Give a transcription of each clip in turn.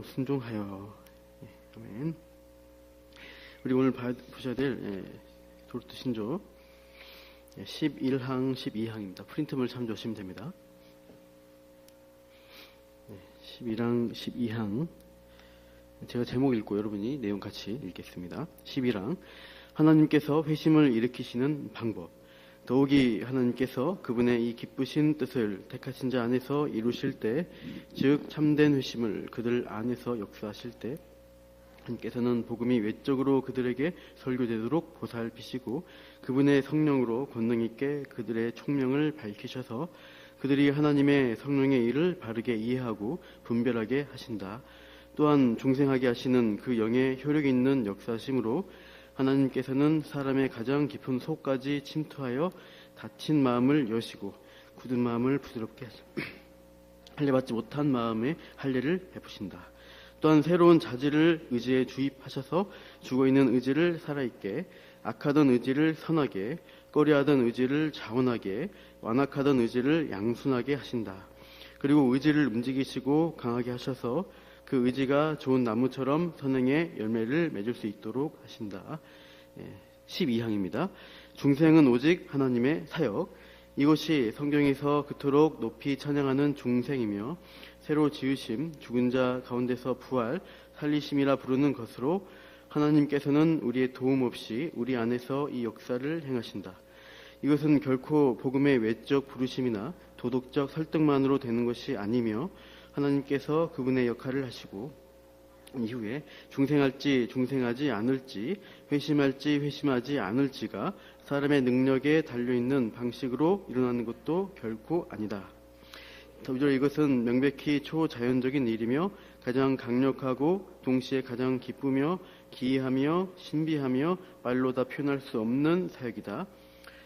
믿고 순종하여. 아멘. 우리 오늘 보셔야 될 도르트 신조 11항, 12항입니다. 프린트물 참조하시면 됩니다. 11항, 12항. 제가 제목 읽고 여러분이 내용 같이 읽겠습니다. 11항. 하나님께서 회심을 일으키시는 방법. 더욱이 하나님께서 그분의 이 기쁘신 뜻을 택하신 자 안에서 이루실 때, 즉 참된 회심을 그들 안에서 역사하실 때, 하나님께서는 복음이 외적으로 그들에게 설교되도록 보살피시고 그분의 성령으로 권능 있게 그들의 총명을 밝히셔서 그들이 하나님의 성령의 일을 바르게 이해하고 분별하게 하신다. 또한 중생하게 하시는 그 영의 효력 있는 역사심으로 하나님께서는 사람의 가장 깊은 속까지 침투하여 다친 마음을 여시고 굳은 마음을 부드럽게 하시고 할례받지 못한 마음에 할례를 베푸신다. 또한 새로운 자질을 의지에 주입하셔서 죽어있는 의지를 살아있게, 악하던 의지를 선하게, 꺼려하던 의지를 자원하게, 완악하던 의지를 양순하게 하신다. 그리고 의지를 움직이시고 강하게 하셔서 그 의지가 좋은 나무처럼 선행의 열매를 맺을 수 있도록 하신다. 12항입니다. 중생은 오직 하나님의 사역. 이것이 성경에서 그토록 높이 찬양하는 중생이며 새로 지으심, 죽은 자 가운데서 부활, 살리심이라 부르는 것으로 하나님께서는 우리의 도움 없이 우리 안에서 이 역사를 행하신다. 이것은 결코 복음의 외적 부르심이나 도덕적 설득만으로 되는 것이 아니며 하나님께서 그분의 역할을 하시고 이후에 중생할지 중생하지 않을지, 회심할지 회심하지 않을지가 사람의 능력에 달려있는 방식으로 일어나는 것도 결코 아니다. 더불어 이것은 명백히 초자연적인 일이며 가장 강력하고 동시에 가장 기쁘며 기이하며 신비하며 말로 다 표현할 수 없는 사역이다.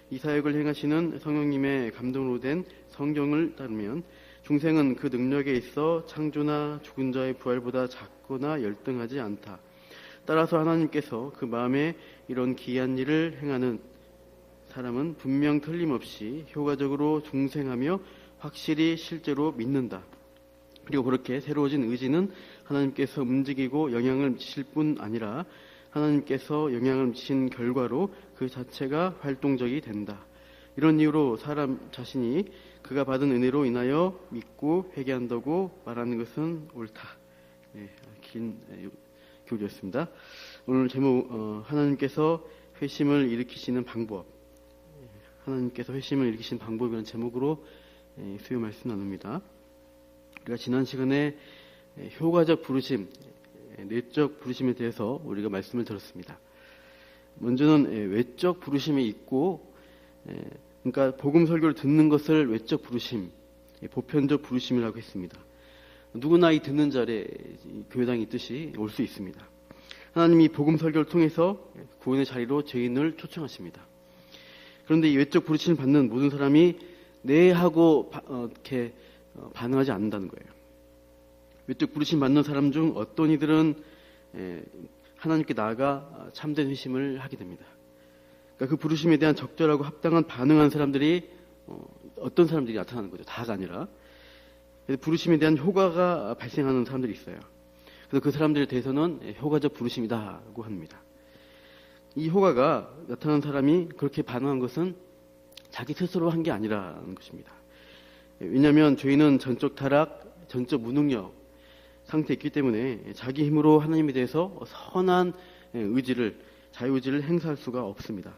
이 사역을 행하시는 성령님의 감동으로 된 성경을 따르면 중생은 그 능력에 있어 창조나 죽은 자의 부활보다 작거나 열등하지 않다. 따라서 하나님께서 그 마음에 이런 기이한 일을 행하는 사람은 분명 틀림없이 효과적으로 중생하며 확실히 실제로 믿는다. 그리고 그렇게 새로워진 의지는 하나님께서 움직이고 영향을 미치실 뿐 아니라 하나님께서 영향을 미친 결과로 그 자체가 활동적이 된다. 이런 이유로 사람 자신이 그가 받은 은혜로 인하여 믿고 회개한다고 말하는 것은 옳다. 긴 교리였습니다. 오늘 제목 하나님께서 회심을 일으키시는 방법. 하나님께서 회심을 일으키시는 방법이라는 제목으로 수요 말씀 나눕니다. 우리가 지난 시간에 효과적 부르심, 내적 부르심에 대해서 우리가 말씀을 들었습니다. 먼저는 외적 부르심이 있고, 그러니까 복음 설교를 듣는 것을 외적 부르심, 보편적 부르심이라고 했습니다. 누구나 이 듣는 자리에 교회당이 있듯이 올 수 있습니다. 하나님이 복음 설교를 통해서 구원의 자리로 죄인을 초청하십니다. 그런데 이 외적 부르심을 받는 모든 사람이 네 하고 이렇게 반응하지 않는다는 거예요. 외적 부르심 받는 사람 중 어떤 이들은 하나님께 나아가 참된 회심을 하게 됩니다. 그러니까 그 부르심에 대한 적절하고 합당한 반응한 사람들이 어떤 사람들이 나타나는 거죠. 다가 아니라. 부르심에 대한 효과가 발생하는 사람들이 있어요. 그래서 그 사람들에 대해서는 효과적 부르심이다고 합니다. 이 효과가 나타난 사람이 그렇게 반응한 것은 자기 스스로 한 게 아니라는 것입니다. 왜냐하면 죄인은 전적 타락, 전적 무능력 상태에 있기 때문에 자기 힘으로 하나님에 대해서 선한 의지를, 자유의지를 행사할 수가 없습니다.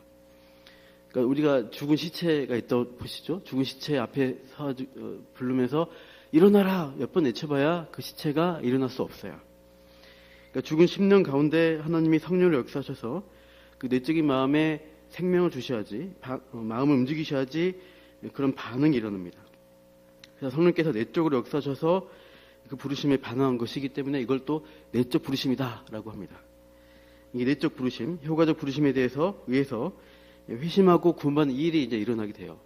그러니까 우리가 죽은 시체가 있다고 보시죠. 죽은 시체 앞에 서 부르면서 일어나라 몇 번 외쳐봐야 그 시체가 일어날 수 없어요. 그러니까 죽은 심령 가운데 하나님이 성령을 역사하셔서 그 내적인 마음에 생명을 주셔야지, 마음을 움직이셔야지 그런 반응이 일어납니다. 그래서 성령께서 내적으로 역사하셔서 그 부르심에 반응한 것이기 때문에 이걸 또 내적 부르심이다라고 합니다. 이게 내적 부르심, 효과적 부르심에 의해서 회심하고 구원받는 이 일이 이제 일어나게 돼요.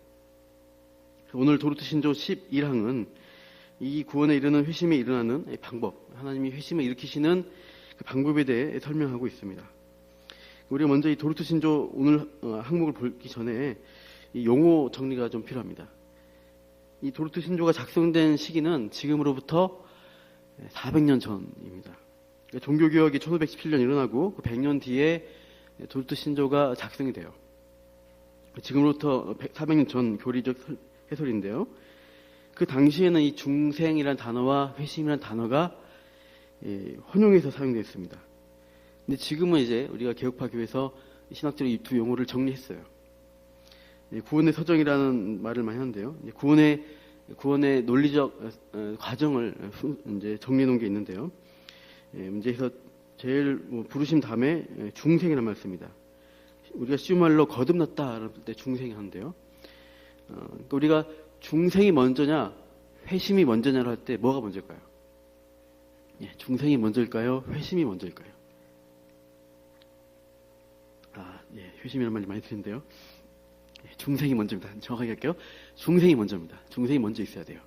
오늘 도르트 신조 11항은 이 구원에 이르는 회심에 일어나는 방법, 하나님이 회심을 일으키시는 그 방법에 대해 설명하고 있습니다. 우리가 먼저 이 도르트 신조 오늘 항목을 보기 전에 이 용어 정리가 좀 필요합니다. 이 도르트 신조가 작성된 시기는 지금으로부터 400년 전입니다. 종교개혁이 1517년 일어나고 그 100년 뒤에 도르트 신조가 작성이 돼요. 지금으로부터 400년 전 교리적 해설인데요. 그 당시에는 이 중생이라는 단어와 회심이라는 단어가 혼용해서 사용됐습니다. 근데 지금은 이제 우리가 개혁파 교회에서 신학적으로 이 두 용어를 정리했어요. 구원의 서정이라는 말을 많이 하는데요. 구원의 논리적 과정을 이제 정리해 놓은 게 있는데요. 문제에서 제일 부르심 다음에 중생이라는 말 씁니다. 우리가 쉬운 말로 거듭났다라는 때 중생이 하는데요. 그러니까 우리가 중생이 먼저냐, 회심이 먼저냐를 할 때 뭐가 먼저일까요? 중생이 먼저일까요? 회심이 먼저일까요? 회심이라는 말이 많이 드는데요. 중생이 먼저입니다. 정확하게 할게요. 중생이 먼저입니다. 중생이 먼저 있어야 돼요.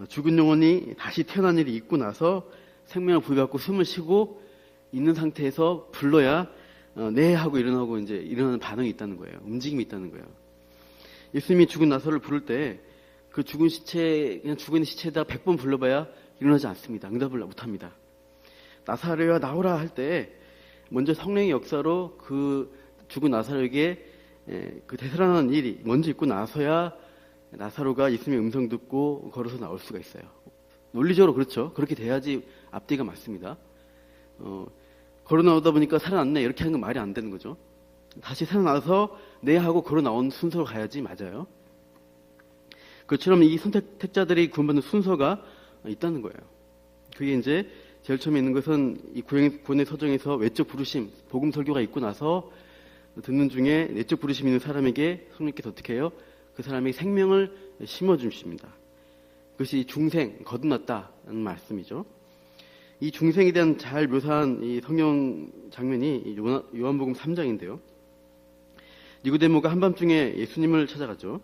죽은 영혼이 다시 태어난 일이 있고 나서 생명을 부여받고 숨을 쉬고 있는 상태에서 불러야 네 하고 일어나고 이제 일어나는 반응이 있다는 거예요. 움직임이 있다는 거예요. 예수님이 죽은 나사로를 부를 때 그 죽은 시체, 그냥 죽은 시체에다 100번 불러봐야 일어나지 않습니다. 응답을 못합니다. 나사로야 나오라 할 때 먼저 성령의 역사로 그 죽은 나사로에게 그 되살아나는 일이 먼저 있고 나서야 나사로가 예수님의 음성 듣고 걸어서 나올 수가 있어요. 논리적으로 그렇죠. 그렇게 돼야지 앞뒤가 맞습니다. 걸어 나오다 보니까 살아났네 이렇게 하는 건 말이 안 되는 거죠. 다시 살아나서 네 하고 걸어 나온 순서로 가야지 맞아요. 그처럼 이 선택자들이 구원받는 순서가 있다는 거예요. 그게 이제 제일 처음에 있는 것은 이 구원의 서정에서 외적 부르심, 복음 설교가 있고 나서 듣는 중에 내적 부르심 있는 사람에게 성령께서 어떻게 해요? 그 사람의 생명을 심어주십니다. 그것이 중생, 거듭났다는 말씀이죠. 이 중생에 대한 잘 묘사한 이 성경 장면이 요한복음 3장인데요. 니고데모가 한밤중에 예수님을 찾아가죠.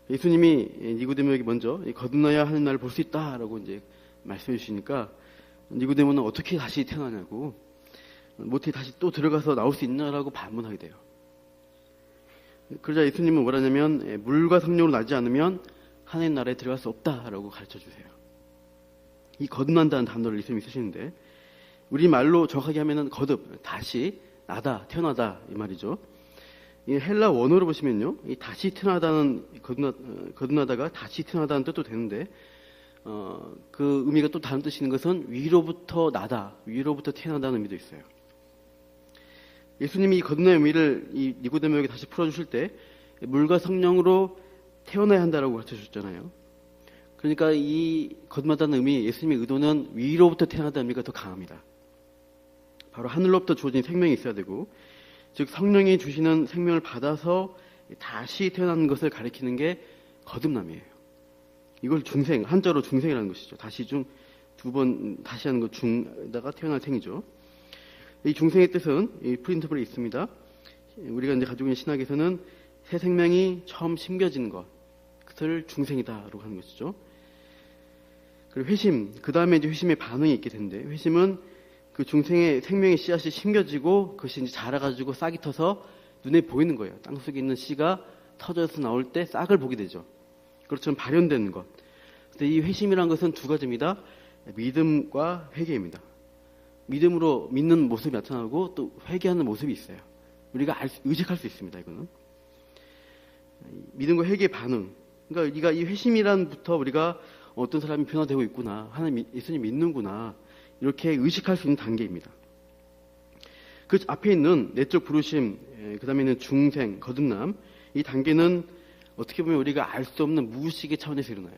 예수님이 니고데모에게 먼저 거듭나야 하는 날을 볼 수 있다라고 이제 말씀해 주시니까 니고데모는 어떻게 다시 태어나냐고, 어떻게 다시 또 들어가서 나올 수 있냐라고 반문하게 돼요. 그러자 예수님은 뭐라냐면 물과 성령으로 나지 않으면 하나님 나라에 들어갈 수 없다라고 가르쳐 주세요. 이 거듭난다는 단어를 예수님이 쓰시는데 우리 말로 정확하게 하면은 거듭, 다시 나다, 태어나다 이 말이죠. 이 헬라 원어로 보시면요, 이 다시 태어나다는 거듭나다가 다시 태어나다는 뜻도 되는데 그 의미가 또 다른 뜻이 있는 것은 위로부터 나다, 위로부터 태어나다는 의미도 있어요. 예수님이 이 거듭남의 의미를 이 니고데모에게 다시 풀어주실 때 물과 성령으로 태어나야 한다라고 가르쳐 주셨잖아요. 그러니까 이 거듭나다는 의미, 예수님의 의도는 위로부터 태어나다는 의미가 더 강합니다. 바로 하늘로부터 주어진 생명이 있어야 되고, 즉 성령이 주시는 생명을 받아서 다시 태어나는 것을 가리키는 게 거듭남이에요. 이걸 중생, 한자로 중생이라는 것이죠. 다시 두 번 다시 하는 것 중다가 태어날 생이죠. 이 중생의 뜻은 이 프린트블에 있습니다. 우리가 이제 가지고 있는 신학에서는 새 생명이 처음 심겨지는 것을 중생이다라고 하는 것이죠. 그리고 회심, 그 다음에 이제 회심의 반응이 있게 되는데, 회심은 그 중생의 생명의 씨앗이 심겨지고 그것이 이제 자라가지고 싹이 터서 눈에 보이는 거예요. 땅속에 있는 씨가 터져서 나올 때 싹을 보게 되죠. 그것처럼 발현되는 것. 근데 이 회심이라는 것은 두 가지입니다. 믿음과 회개입니다. 믿음으로 믿는 모습이 나타나고 또 회개하는 모습이 있어요. 우리가 의식할 수 있습니다. 이거는 믿음과 회개의 반응. 그러니까 우리가 이 회심이란부터 우리가 어떤 사람이 변화되고 있구나, 하나님 예수님 믿는구나, 이렇게 의식할 수 있는 단계입니다. 그 앞에 있는 내적 부르심, 그 다음에 있는 중생, 거듭남, 이 단계는 어떻게 보면 우리가 알 수 없는 무의식의 차원에서 일어나요.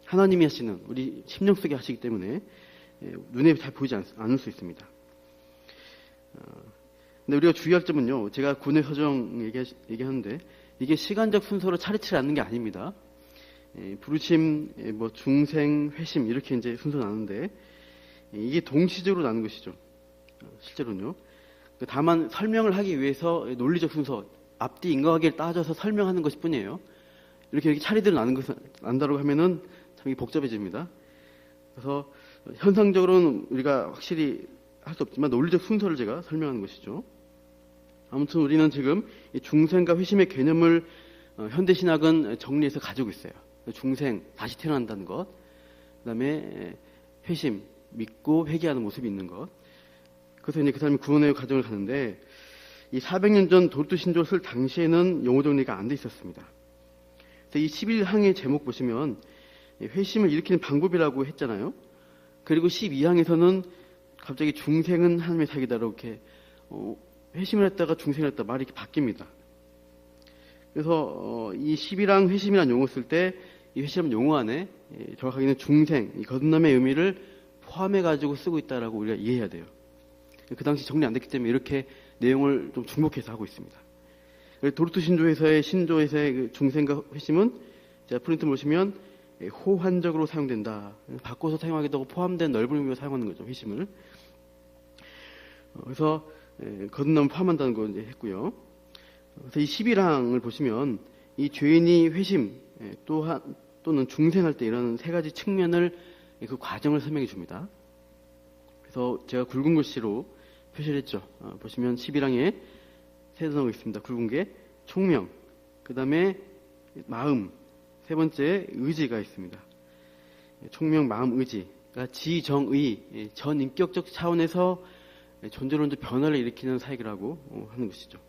하나님이 하시는, 우리 심령 속에 하시기 때문에 눈에 잘 보이지 않을 수 있습니다. 근데 우리가 주의할 점은요, 제가 구원의 서정 얘기하는데 이게 시간적 순서로 차례치를 않는 게 아닙니다. 부르심, 중생, 회심 이렇게 이제 순서 나는데 이게 동시적으로 나는 것이죠. 실제로는요. 다만 설명을 하기 위해서 논리적 순서, 앞뒤 인과관계를 따져서 설명하는 것일 뿐이에요. 이렇게 차례대로 나는 것을 안다고 하면은 참 복잡해집니다. 그래서 현상적으로는 우리가 확실히 할 수 없지만 논리적 순서를 제가 설명하는 것이죠. 아무튼 우리는 지금 이 중생과 회심의 개념을 현대신학은 정리해서 가지고 있어요. 중생, 다시 태어난다는 것, 그 다음에 회심, 믿고 회개하는 모습이 있는 것. 그래서 이제 그 사람이 구원의 과정을 가는데 이 400년 전 도르트 신조를 쓸 당시에는 용어 정리가 안 돼 있었습니다. 그래서 이 11항의 제목 보시면 회심을 일으키는 방법이라고 했잖아요. 그리고 12항에서는 갑자기 중생은 하나님의 사기다라고 이렇게 회심을 했다가 중생을 했다 말이 이렇게 바뀝니다. 그래서 이 11항 회심이라는 용어 쓸 때 이 회심 용어 안에 정확하게는 중생, 이 거듭남의 의미를 포함해가지고 쓰고 있다라고 우리가 이해해야 돼요. 그 당시 정리 안 됐기 때문에 이렇게 내용을 좀 중복해서 하고 있습니다. 도르트 신조에서의 그 중생과 회심은 제가 프린트 보시면 호환적으로 사용된다. 바꿔서 사용하기도 하고 포함된 넓은 의미로 사용하는 거죠. 회심을. 그래서 거듭남을 포함한다는 거 이제 했고요. 그래서 이 11항을 보시면 이 죄인이 회심 또는 중생할 때 이런 세 가지 측면을 그 과정을 설명해 줍니다. 그래서 제가 굵은 글씨로 표시를 했죠. 보시면 11항에 세 단어가 있습니다. 굵은 게 총명, 그 다음에 마음, 세 번째 의지가 있습니다. 총명, 마음, 의지. 그러니까 지정의, 전인격적 차원에서 존재론적 변화를 일으키는 사역이라고 하는 것이죠.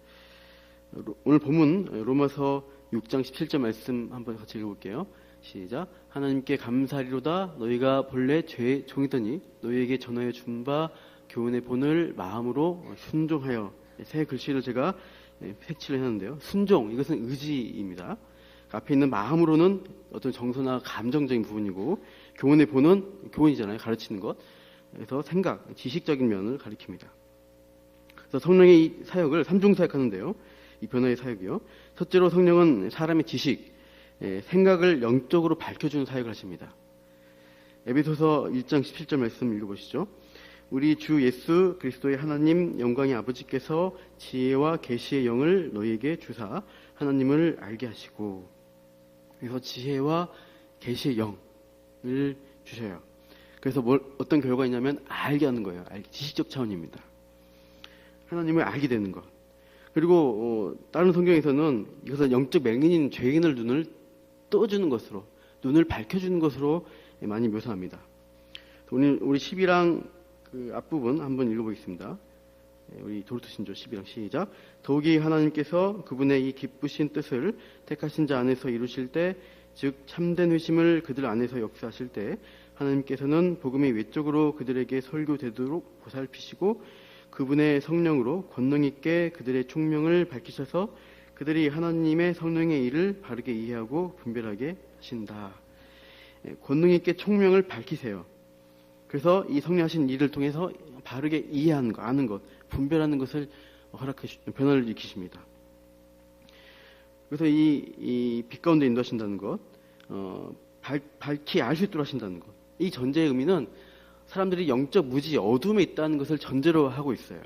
오늘 본문 로마서 6장 17절 말씀 한번 같이 읽어볼게요. 시작. 하나님께 감사리로다 너희가 본래 죄의 종이더니 너희에게 전하여 준 바 교훈의 본을 마음으로 순종하여. 새 글씨를 제가 색칠을 했는데요. 순종, 이것은 의지입니다. 앞에 있는 마음으로는 어떤 정서나 감정적인 부분이고 교훈의 본은 교훈이잖아요. 가르치는 것. 그래서 생각, 지식적인 면을 가리킵니다. 그래서 성령의 이 사역을 삼중 사역하는데요. 이 변화의 사역이요. 첫째로 성령은 사람의 지식, 생각을 영적으로 밝혀주는 사역을 하십니다. 에베소서 1장 17절 말씀 읽어보시죠. 우리 주 예수 그리스도의 하나님 영광의 아버지께서 지혜와 계시의 영을 너희에게 주사 하나님을 알게 하시고. 그래서 지혜와 계시의 영을 주셔요. 그래서 어떤 결과가 있냐면 알게 하는 거예요. 지식적 차원입니다. 하나님을 알게 되는 것. 그리고 다른 성경에서는 이것은 영적 맹인인 죄인을 눈을 떠주는 것으로, 눈을 밝혀주는 것으로 많이 묘사합니다. 오늘 우리 11항 그 앞부분 한번 읽어보겠습니다. 우리 도르트 신조 11항 시작. 더욱이 하나님께서 그분의 이 기쁘신 뜻을 택하신 자 안에서 이루실 때, 즉 참된 회심을 그들 안에서 역사하실 때 하나님께서는 복음이 외적으로 그들에게 설교되도록 보살피시고 그분의 성령으로 권능 있게 그들의 총명을 밝히셔서 그들이 하나님의 성령의 일을 바르게 이해하고 분별하게 하신다. 권능 있게 총명을 밝히세요. 그래서 이 성령 하신 일을 통해서 바르게 이해하는 것, 아는 것, 분별하는 것을 변화를 일으키십니다. 그래서 이 빛 가운데 인도하신다는 것, 밝히 알 수 있도록 하신다는 것. 이 전제의 의미는 사람들이 영적 무지, 어둠에 있다는 것을 전제로 하고 있어요.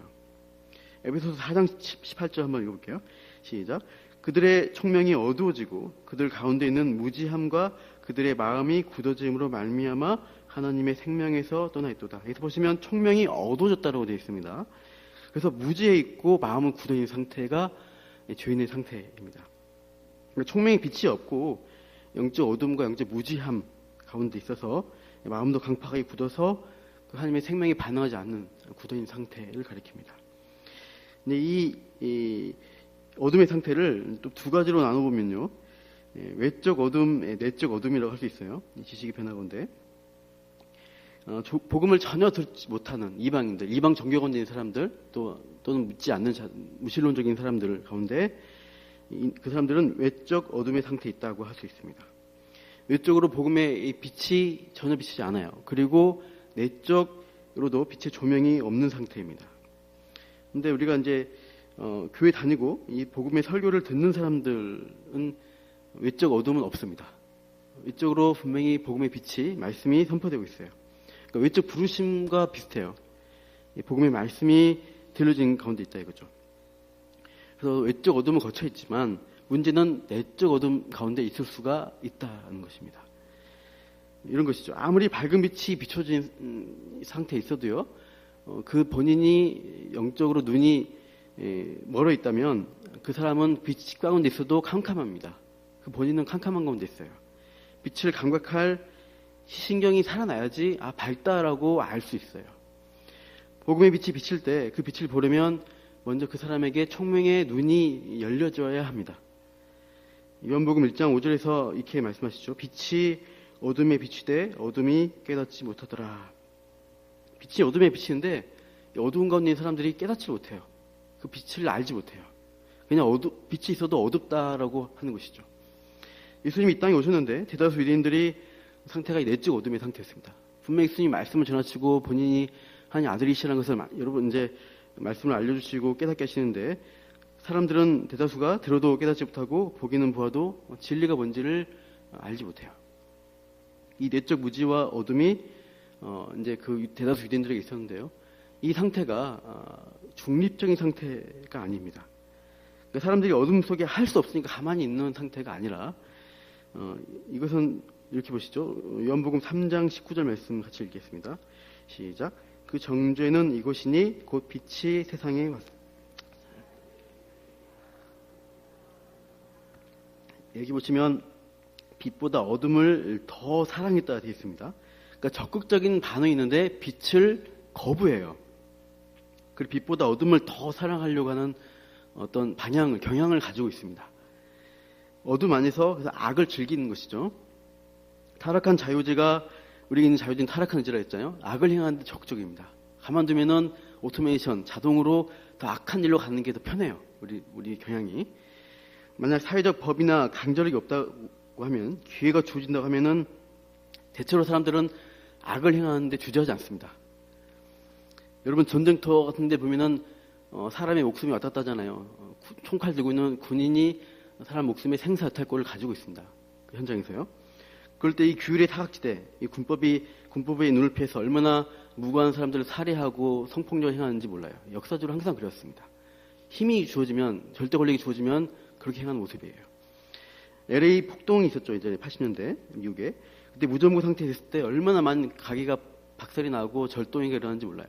에베소서 4장 18절 한번 읽어볼게요. 시작. 그들의 총명이 어두워지고 그들 가운데 있는 무지함과 그들의 마음이 굳어짐으로 말미암아 하나님의 생명에서 떠나 있도다. 여기서 보시면 총명이 어두워졌다고 되어 있습니다. 그래서 무지에 있고 마음은 굳어있는 상태가 죄인의 상태입니다. 총명의 빛이 없고 영적 어둠과 영적 무지함 가운데 있어서 마음도 강팍하게 굳어서 그 하나님의 생명에 반응하지 않는 굳어있는 상태를 가리킵니다. 근데 이 어둠의 상태를 또 두 가지로 나눠보면요. 외적 어둠, 내적 어둠이라고 할 수 있어요. 이 지식의 변화건데 복음을 전혀 듣지 못하는 이방인들, 이방 정교건자인 사람들, 또는 믿지 않는 무신론적인 사람들 가운데 그 사람들은 외적 어둠의 상태에 있다고 할 수 있습니다. 외적으로 복음의 빛이 전혀 비치지 않아요. 그리고 내적으로도 빛의 조명이 없는 상태입니다. 근데 우리가 이제 교회 다니고 이 복음의 설교를 듣는 사람들은 외적 어둠은 없습니다. 외적으로 분명히 복음의 빛이, 말씀이 선포되고 있어요. 그러니까 외적 부르심과 비슷해요. 이 복음의 말씀이 들려진 가운데 있다 이거죠. 그래서 외적 어둠은 거쳐 있지만 문제는 내적 어둠 가운데 있을 수가 있다는 것입니다. 이런 것이죠. 아무리 밝은 빛이 비춰진 상태에 있어도요, 그 본인이 영적으로 눈이 멀어 있다면 그 사람은 빛 가운데 있어도 캄캄합니다. 그 본인은 캄캄한 가운데 있어요. 빛을 감각할 시신경이 살아나야지 밝다라고 알 수 있어요. 복음의 빛이 비칠 때 그 빛을 보려면 먼저 그 사람에게 총명의 눈이 열려져야 합니다. 요한복음 1장 5절에서 이렇게 말씀하시죠. 빛이 어둠에 비추되 어둠이 깨닫지 못하더라. 빛이 어둠에 비치는데 어두운 가운데 있는 사람들이 깨닫지 못해요. 그 빛을 알지 못해요. 그냥 빛이 있어도 어둡다라고 하는 것이죠. 예수님이 이 땅에 오셨는데 대다수 유대인들이 상태가 내적 어둠의 상태였습니다. 분명히 예수님이 말씀을 전하시고 본인이 하나님 아들이시라는 것을 여러분 이제 말씀을 알려주시고 깨닫게 하시는데 사람들은 대다수가 들어도 깨닫지 못하고 보기는 보아도 진리가 뭔지를 알지 못해요. 이 내적 무지와 어둠이 이제 그 대다수 유대인들에게 있었는데요. 이 상태가 중립적인 상태가 아닙니다. 그러니까 사람들이 어둠 속에 할 수 없으니까 가만히 있는 상태가 아니라 이것은 이렇게 보시죠. 요한복음 3장 19절 말씀 같이 읽겠습니다. 시작. 그 정죄는 이것이니 곧 빛이 세상에 왔습니다. 여기 보시면 빛보다 어둠을 더 사랑했다 되어 있습니다. 그러니까 적극적인 반응이 있는데 빛을 거부해요. 그리고 빛보다 어둠을 더 사랑하려고 하는 어떤 경향을 가지고 있습니다. 어둠 안에서 그래서 악을 즐기는 것이죠. 타락한 자유지가 우리에게 있는 자유지는 타락한 의지라 했잖아요. 악을 행하는데 적극적입니다. 가만두면은 오토메이션, 자동으로 더 악한 일로 가는 게 더 편해요. 우리 경향이. 만약 사회적 법이나 강제력이 없다고 하면, 기회가 주어진다고 하면은 대체로 사람들은 악을 행하는데 주저하지 않습니다. 여러분 전쟁터 같은 데 보면은 사람의 목숨이 왔다 갔다 하잖아요. 총칼 들고 있는 군인이 사람 목숨의 생사탈골을 가지고 있습니다. 그 현장에서요. 그럴 때 이 규율의 사각지대, 이 군법의 눈을 피해서 얼마나 무고한 사람들을 살해하고 성폭력을 행하는지 몰라요. 역사적으로 항상 그랬습니다. 힘이 주어지면, 절대 권력이 주어지면 그렇게 행하는 모습이에요. LA 폭동이 있었죠. 이제 80년대 미국에. 그때 무전부 상태에 있을 때 얼마나 많은 가게가 박살이 나고 절도행위가 일어나는지 몰라요.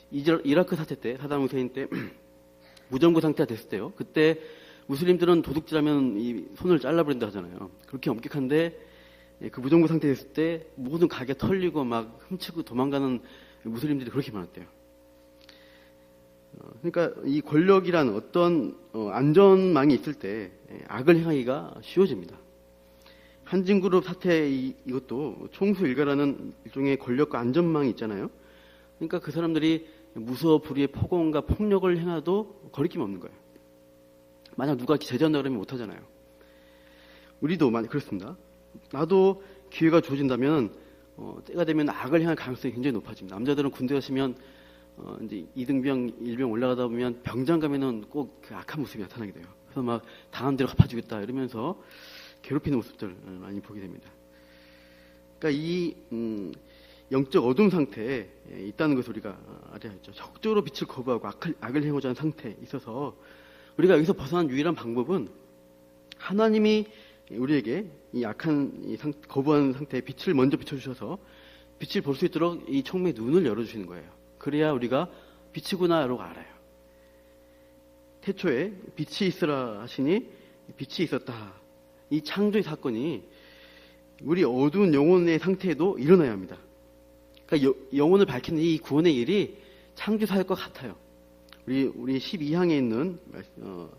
이라크 사태 때, 사담 후세인 때 무정부 상태가 됐을 때요. 그때 무슬림들은 도둑질하면 이 손을 잘라버린다 하잖아요. 그렇게 엄격한데 그 무정부 상태에 있을 때 모든 가게가 털리고 막 훔치고 도망가는 무슬림들이 그렇게 많았대요. 그러니까 이 권력이란 어떤 안전망이 있을 때 악을 행하기가 쉬워집니다. 한진그룹 사태 이것도 총수 일가라는 일종의 권력과 안전망이 있잖아요. 그러니까 그 사람들이 무서워 불의의 폭언과 폭력을 행해도 거리낌 없는 거예요. 만약 누가 제재한다 그러면 못하잖아요. 우리도 많이 그렇습니다. 나도 기회가 주어진다면 때가 되면 악을 행할 가능성이 굉장히 높아집니다. 남자들은 군대 가시면 이제 2등병, 1병 올라가다 보면 병장 가면은 꼭 그 악한 모습이 나타나게 돼요. 그래서 막 당한 대로 갚아주겠다 이러면서 괴롭히는 모습들 많이 보게 됩니다. 그러니까 이 영적 어둠 상태에 있다는 것을 우리가 알아야 했죠. 적극적으로 빛을 거부하고 악을 행하고자 하는 상태에 있어서 우리가 여기서 벗어난 유일한 방법은 하나님이 우리에게 이 악한 거부하는 상태에 빛을 먼저 비춰주셔서 빛을 볼 수 있도록 이 총명의 눈을 열어주시는 거예요. 그래야 우리가 빛이구나라고 알아요. 태초에 빛이 있으라 하시니 빛이 있었다. 이 창조의 사건이 우리 어두운 영혼의 상태에도 일어나야 합니다. 그러니까 영혼을 밝히는 이 구원의 일이 창조 사역과 같아요. 우리 12항에 있는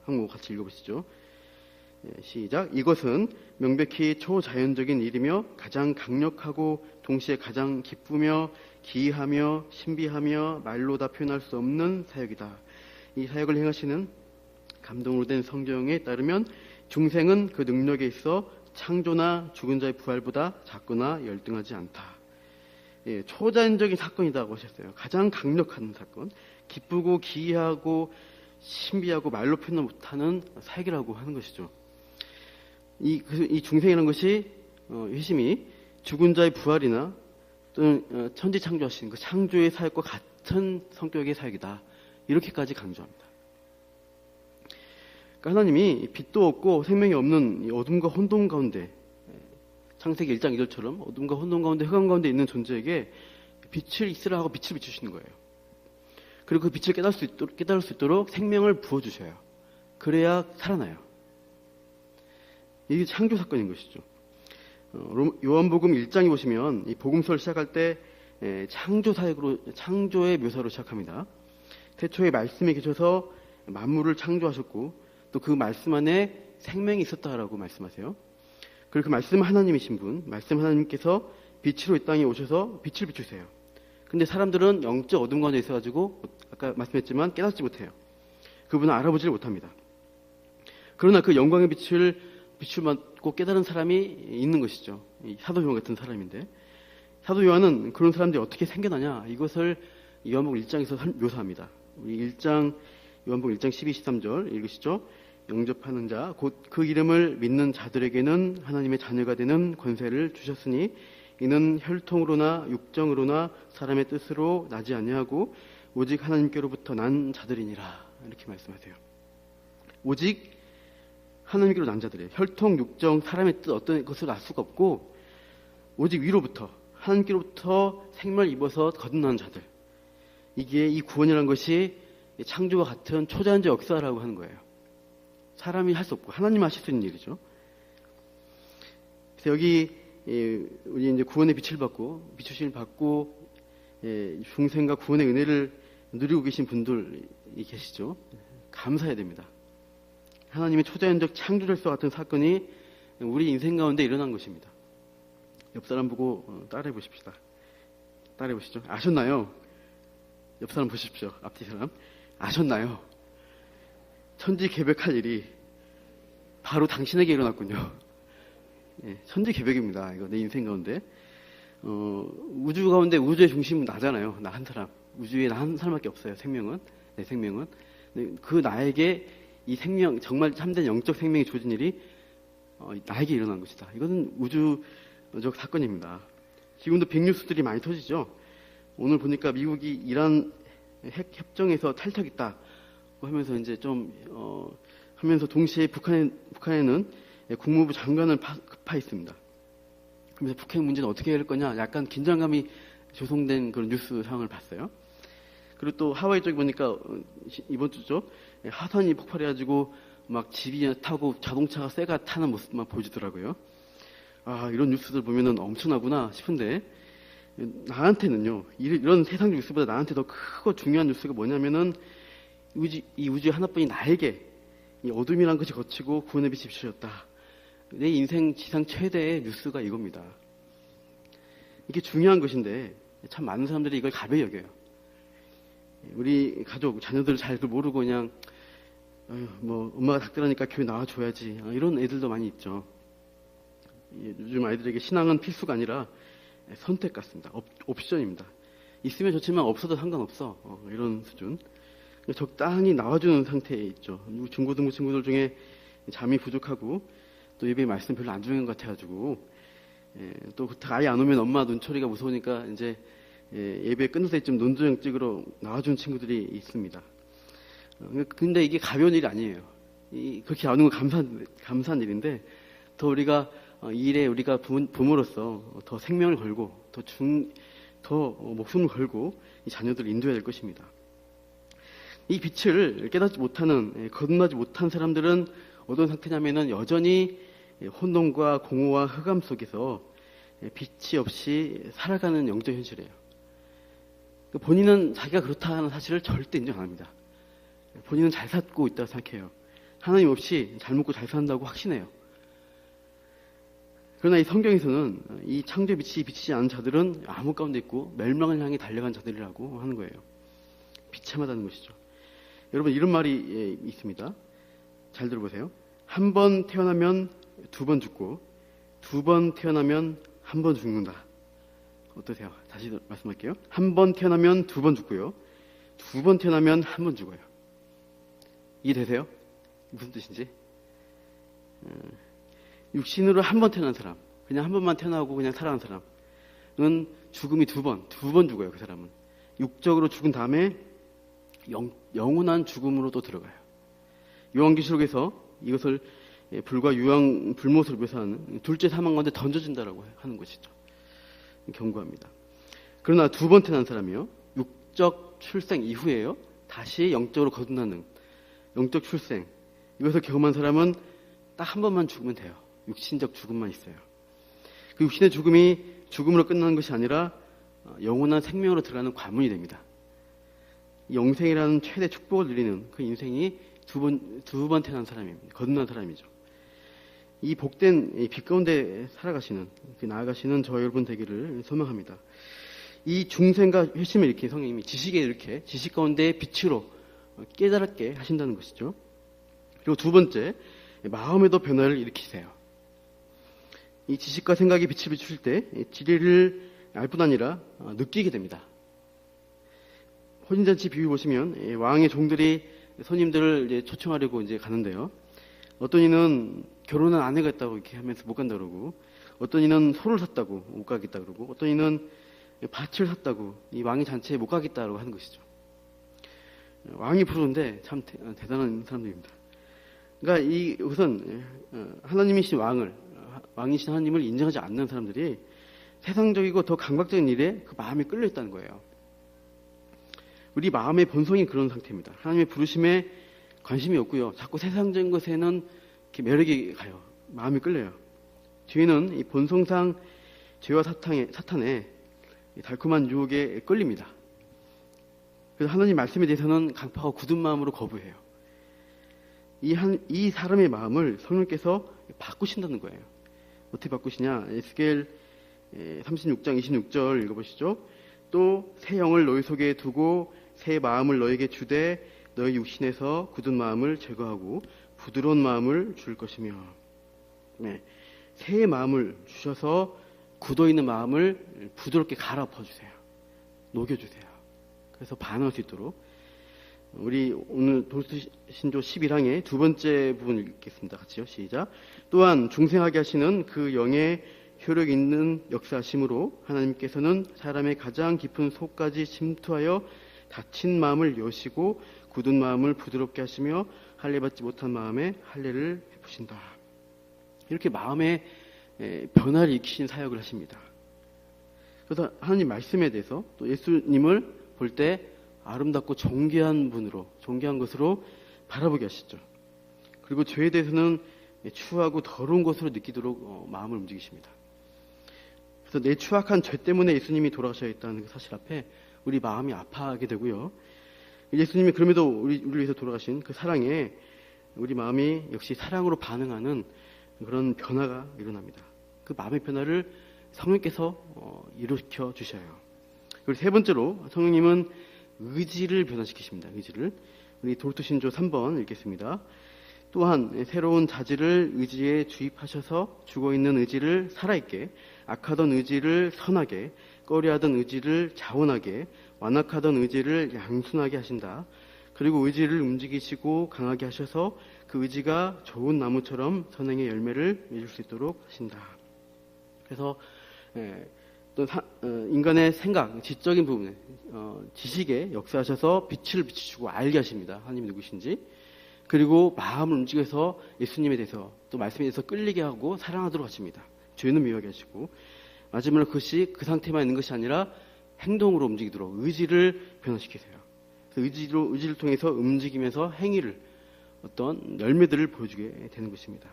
항목 같이 읽어보시죠. 시작. 이것은 명백히 초자연적인 일이며 가장 강력하고 동시에 가장 기쁘며 기이하며 신비하며 말로 다 표현할 수 없는 사역이다. 이 사역을 행하시는 감동으로 된 성경에 따르면 중생은 그 능력에 있어 창조나 죽은 자의 부활보다 작거나 열등하지 않다. 초자연적인 사건이라고 하셨어요. 가장 강력한 사건, 기쁘고 기이하고 신비하고 말로 표현 못하는 사역이라고 하는 것이죠. 이 중생이라는 것이 회심이 죽은 자의 부활이나 또는 천지 창조하시는 그 창조의 사역과 같은 성격의 사역이다. 이렇게까지 강조합니다. 그러니까 하나님이 빛도 없고 생명이 없는 이 어둠과 혼돈 가운데, 창세기 1장 2절처럼 어둠과 혼돈 가운데 흑암 가운데 있는 존재에게 빛을 있으라 하고 빛을 비추시는 거예요. 그리고 그 빛을 깨달을 수 있도록 생명을 부어주셔요. 그래야 살아나요. 이게 창조 사건인 것이죠. 요한복음 1장에 보시면 이 복음서를 시작할 때 창조 사역으로, 창조의 묘사로 시작합니다. 태초에 말씀이 계셔서 만물을 창조하셨고 또 그 말씀 안에 생명이 있었다라고 말씀하세요. 그리고 그 말씀 하나님이신 분, 말씀 하나님께서 빛으로 이 땅에 오셔서 빛을 비추세요. 근데 사람들은 영적 어둠 가운데 있어가지고 아까 말씀했지만 깨닫지 못해요. 그분은 알아보지를 못합니다. 그러나 그 영광의 빛을 비추받고 깨달은 사람이 있는 것이죠. 사도 요한 같은 사람인데, 사도 요한은 그런 사람들이 어떻게 생겨나냐, 이것을 요한복음 1장에서 묘사합니다. 우리 1장, 요한복음 1장 12, 13절 읽으시죠. 영접하는 자, 곧 그 이름을 믿는 자들에게는 하나님의 자녀가 되는 권세를 주셨으니 이는 혈통으로나 육정으로나 사람의 뜻으로 나지 아니하고 오직 하나님께로부터 난 자들이니라. 이렇게 말씀하세요. 오직 하나님께로 난 자들이에요. 혈통, 육정, 사람의 뜻 어떤 것을 알 수가 없고 오직 위로부터, 하나님께로부터 생명을 입어서 거듭난 자들. 이게 이 구원이라는 것이 창조와 같은 초자연적 역사라고 하는 거예요. 사람이 할 수 없고 하나님이 하실 수 있는 일이죠. 그래서 여기 우리 이제 구원의 빛을 받고 비추심을 받고 중생과 구원의 은혜를 누리고 계신 분들이 계시죠. 감사해야 됩니다. 하나님의 초자연적 창조절서 같은 사건이 우리 인생 가운데 일어난 것입니다. 옆 사람 보고 따라해 보십시다. 따라해 보시죠. 아셨나요? 옆 사람 보십시오. 앞뒤 사람. 아셨나요? 천지개벽할 일이 바로 당신에게 일어났군요. 천지개벽입니다. 이거 내 인생 가운데. 우주 가운데 우주의 중심은 나잖아요. 나 한 사람. 우주에 나 한 사람밖에 없어요. 생명은. 내 생명은. 그 나에게 이 생명, 정말 참된 영적 생명이 주어진 일이 나에게 일어난 것이다. 이것은 우주적 사건입니다. 지금도 빅뉴스들이 많이 터지죠. 오늘 보니까 미국이 이란 핵 협정에서 탈퇴하겠다 하면서 이제 좀 하면서 동시에 북한에는 국무부 장관을 급파했습니다. 그래서 북핵 문제는 어떻게 해야 할 거냐, 약간 긴장감이 조성된 그런 뉴스 상황을 봤어요. 그리고 또 하와이 쪽에 보니까 이번 주죠, 화산이 폭발해가지고 막 집이 타고 자동차가 새가 타는 모습만 보여주더라고요. 아, 이런 뉴스들 보면은 엄청나구나 싶은데, 나한테는요, 이런 세상 뉴스보다 나한테 더 크고 중요한 뉴스가 뭐냐면은 이 우주 하나뿐이 나에게 이 어둠이란 것이 거치고 구원의 빛이 비추셨다. 내 인생 지상 최대의 뉴스가 이겁니다. 이게 중요한 것인데 참 많은 사람들이 이걸 가벼이 여겨요. 우리 가족, 자녀들 잘 모르고 그냥 뭐 엄마가 닥달하니까 교회 나와줘야지, 이런 애들도 많이 있죠. 요즘 아이들에게 신앙은 필수가 아니라 선택 같습니다. 옵션입니다. 있으면 좋지만 없어도 상관없어, 이런 수준. 적당히 나와주는 상태에 있죠. 중고등부 친구들 중에 잠이 부족하고 또 예배 말씀 별로 안 중요한 것 같아가지고 또 아예 안 오면 엄마 눈초리가 무서우니까 이제 예배 끝날 때쯤 논두렁 찍으러 나와주는 친구들이 있습니다. 근데 이게 가벼운 일이 아니에요. 그렇게 나오는 건 감사한 일인데, 더 우리가 이 일에 우리가 부모로서 더 생명을 걸고 더 목숨을 걸고 이 자녀들을 인도해야 될 것입니다. 이 빛을 깨닫지 못하는, 거듭나지 못한 사람들은 어떤 상태냐면은 여전히 혼돈과 공허와 흑암 속에서 빛이 없이 살아가는 영적 현실이에요. 본인은 자기가 그렇다는 사실을 절대 인정 안 합니다. 본인은 잘 살고 있다고 생각해요. 하나님 없이 잘 먹고 잘 산다고 확신해요. 그러나 이 성경에서는 이 창조의 빛이 비치지 않은 자들은 암흑 가운데 있고 멸망을 향해 달려간 자들이라고 하는 거예요. 비참하다는 것이죠. 여러분, 이런 말이 있습니다. 잘 들어보세요. 한 번 태어나면 두 번 죽고 두 번 태어나면 한 번 죽는다. 어떠세요? 다시 말씀할게요. 한 번 태어나면 두 번 죽고요. 두 번 태어나면 한 번 죽어요. 이해되세요? 무슨 뜻인지? 육신으로 한 번 태어난 사람, 그냥 한 번만 태어나고 그냥 살아난 사람은 죽음이 두 번 죽어요. 그 사람은 육적으로 죽은 다음에 영원한 죽음으로 또 들어가요. 요한계시록에서 이것을 불과 유황 불못을 묘사하는 둘째 사망 가운데 던져진다라고 하는 것이죠. 경고합니다. 그러나 두 번 태어난 사람이요, 육적 출생 이후에요, 다시 영적으로 거듭나는 영적 출생, 이것을 경험한 사람은 딱 한 번만 죽으면 돼요. 육신적 죽음만 있어요. 그 육신의 죽음이 죽음으로 끝나는 것이 아니라 영원한 생명으로 들어가는 관문이 됩니다. 영생이라는 최대 축복을 누리는 그 인생이 두 번 태어난 사람입니다. 거듭난 사람이죠. 이 복된 빛 가운데 살아가시는, 나아가시는 저 여러분 되기를 소망합니다. 이 중생과 회심을 일으킨 성령님이 지식에 이렇게 지식 가운데 빛으로 깨달게 하신다는 것이죠. 그리고 두 번째, 마음에도 변화를 일으키세요. 이 지식과 생각이 빛을 비추실 때 진리를 알 뿐 아니라 느끼게 됩니다. 혼인잔치 비유 보시면 왕의 종들이 손님들을 이제 초청하려고 이제 가는데요. 어떤 이는 결혼한 아내가 있다고 이렇게 하면서 못 간다 그러고, 어떤 이는 소를 샀다고 못 가겠다 그러고, 어떤 이는 밭을 샀다고 이 왕의 잔치에 못 가겠다라고 하는 것이죠. 왕이 부르는데 참 대단한 사람들입니다. 그러니까 우선 하나님이신 왕이신 하나님을 인정하지 않는 사람들이 세상적이고 더 감각적인 일에 그 마음이 끌려 있다는 거예요. 우리 마음의 본성이 그런 상태입니다. 하나님의 부르심에 관심이 없고요. 자꾸 세상적인 것에는 이렇게 매력이 가요. 마음이 끌려요. 뒤에는 이 본성상 죄와 사탄의 달콤한 유혹에 끌립니다. 그래서 하나님 말씀에 대해서는 강팍하고 굳은 마음으로 거부해요. 이 사람의 마음을 성령께서 바꾸신다는 거예요. 어떻게 바꾸시냐? 에스겔 36장 26절 읽어보시죠. 또 새 영을 너희 속에 두고 새 마음을 너에게 주되 너희 육신에서 굳은 마음을 제거하고 부드러운 마음을 줄 것이며, 새 마음을 주셔서 굳어있는 마음을 부드럽게 갈아엎어주세요. 녹여주세요. 그래서 반응할 수 있도록. 우리 오늘 도수신조 11항의 두 번째 부분 읽겠습니다. 같이요. 시작. 또한 중생하게 하시는 그 영의 효력 있는 역사하심으로 하나님께서는 사람의 가장 깊은 속까지 침투하여 다친 마음을 여시고 굳은 마음을 부드럽게 하시며 할례받지 못한 마음에 할례를 베푸신다. 이렇게 마음의 변화를 일으키신 사역을 하십니다. 그래서 하나님 말씀에 대해서 또 예수님을 볼 때 아름답고 존귀한 것으로 바라보게 하시죠. 그리고 죄에 대해서는 추하고 더러운 것으로 느끼도록 마음을 움직이십니다. 그래서 내 추악한 죄 때문에 예수님이 돌아가셔야 했다는 그 사실 앞에 우리 마음이 아파하게 되고요. 예수님이 그럼에도 우리를 위해서 돌아가신 그 사랑에 우리 마음이 역시 사랑으로 반응하는 그런 변화가 일어납니다. 그 마음의 변화를 성령께서 일으켜 주셔요. 그리고 세 번째로 성령님은 의지를 변화시키십니다. 의지를. 우리 도르토신조 3번 읽겠습니다. 또한 새로운 자질을 의지에 주입하셔서 죽어있는 의지를 살아있게, 악하던 의지를 선하게, 꺼려하던 의지를 자원하게, 완악하던 의지를 양순하게 하신다. 그리고 의지를 움직이시고 강하게 하셔서 그 의지가 좋은 나무처럼 선행의 열매를 맺을 수 있도록 하신다. 그래서 또 인간의 생각, 지적인 부분에 지식에 역사하셔서 빛을 비추시고 알게 하십니다. 하나님이 누구신지. 그리고 마음을 움직여서 예수님에 대해서 또 말씀에 대해서 끌리게 하고 사랑하도록 하십니다. 죄는 미워하게 하시고, 마지막으로 그것이 그 상태만 있는 것이 아니라 행동으로 움직이도록 의지를 변화시키세요. 의지를 통해서 움직이면서 행위를, 어떤 열매들을 보여주게 되는 것입니다.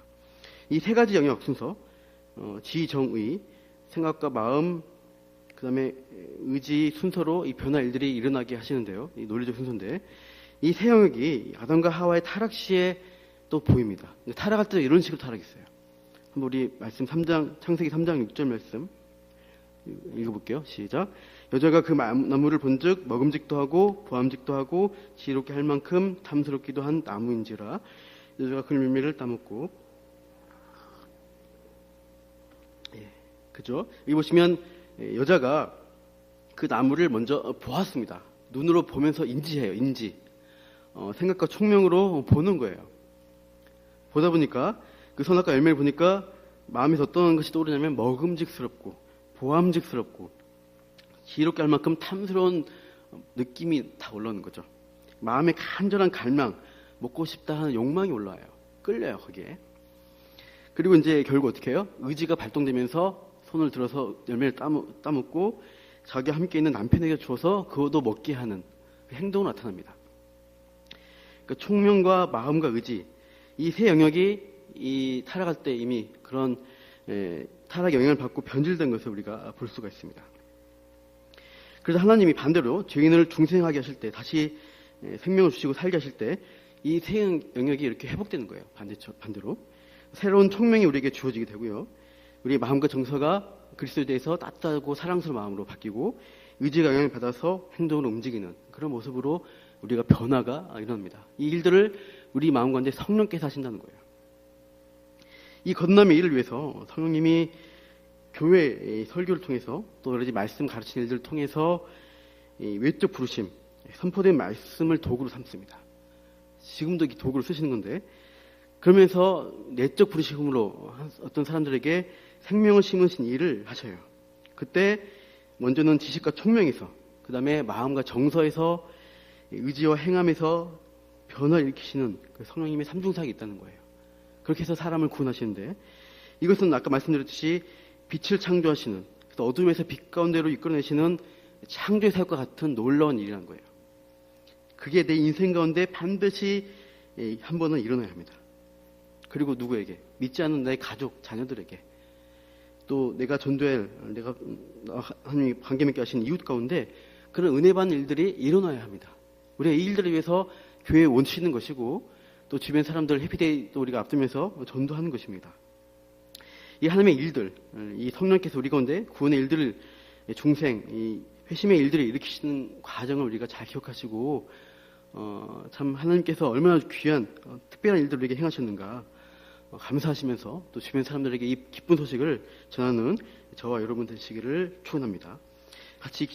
이 세 가지 영역 순서, 지정의, 생각과 마음, 그 다음에 의지 순서로 이 변화 일들이 일어나게 하시는데요. 이 논리적 순서인데, 이 세 영역이 아담과 하와의 타락 시에 또 보입니다. 타락할 때 이런 식으로 타락했어요. 한번 우리 말씀 창세기 3장 6절 말씀 읽어볼게요. 시작. 여자가 그 나무를 본즉 먹음직도 하고 보암직도 하고 지혜롭게 할 만큼 탐스럽기도 한 나무인지라. 여자가 그 열매를 따먹고. 그죠? 여기 보시면 여자가 그 나무를 먼저 보았습니다. 눈으로 보면서 인지해요. 생각과 총명으로 보는 거예요. 보다 보니까 그 선악과 열매를 보니까 마음에서 어떤 것이 떠오르냐면 먹음직스럽고 보암직스럽고 지혜롭게 할 만큼 탐스러운 느낌이 다 올라오는 거죠. 마음에 간절한 갈망, 먹고 싶다 하는 욕망이 올라와요. 끌려요, 거기에. 그리고 이제 결국 어떻게 해요? 의지가 발동되면서 손을 들어서 열매를 따먹고 자기와 함께 있는 남편에게 주어서 그것도 먹게 하는 그 행동으로 나타납니다. 그러니까 총명과 마음과 의지, 이 세 영역이 이 타락할 때 이미 그런 타락의 영향을 받고 변질된 것을 우리가 볼 수가 있습니다. 그래서 하나님이 반대로 죄인을 중생하게 하실 때, 다시 생명을 주시고 살게 하실 때 이 새 영역이 이렇게 회복되는 거예요. 반대로 새로운 청명이 우리에게 주어지게 되고요. 우리의 마음과 정서가 그리스도에 대해서 따뜻하고 사랑스러운 마음으로 바뀌고 의지가 영향을 받아서 행동으로 움직이는 그런 모습으로 우리가 변화가 일어납니다. 이 일들을 우리 마음 가운데 성령께서 하신다는 거예요. 이 건남의 일을 위해서 성령님이 교회 설교를 통해서 또 여러 가지 말씀 가르치는 일들을 통해서 외적 부르심, 선포된 말씀을 도구로 삼습니다. 지금도 도구로 쓰시는 건데, 그러면서 내적 부르심으로 어떤 사람들에게 생명을 심으신 일을 하셔요. 그때 먼저는 지식과 총명에서, 그 다음에 마음과 정서에서, 의지와 행함에서 변화를 일으키시는 그 성령님의 삼중사역이 있다는 거예요. 그렇게 해서 사람을 구원하시는데, 이것은 아까 말씀드렸듯이 빛을 창조하시는, 어둠에서 빛 가운데로 이끌어내시는 창조의 사역과 같은 놀라운 일이라는 거예요. 그게 내 인생 가운데 반드시 한 번은 일어나야 합니다. 그리고 누구에게? 믿지 않는 나의 가족, 자녀들에게, 또 내가 전도할, 내가 하나님이 관계 맺게 하신 이웃 가운데 그런 은혜 받는 일들이 일어나야 합니다. 우리가 이 일들을 위해서 교회에 원치는 것이고, 또 주변 사람들 해피데이 또 우리가 앞두면서 전도하는 것입니다. 이 하나님의 일들, 이 성령께서 우리 가운데 구원의 일들을, 중생, 이 회심의 일들을 일으키시는 과정을 우리가 잘 기억하시고, 참 하나님께서 얼마나 귀한 특별한 일들을 우리에게 행하셨는가 감사하시면서 또 주변 사람들에게 이 기쁜 소식을 전하는 저와 여러분 되시기를 축원합니다. 같이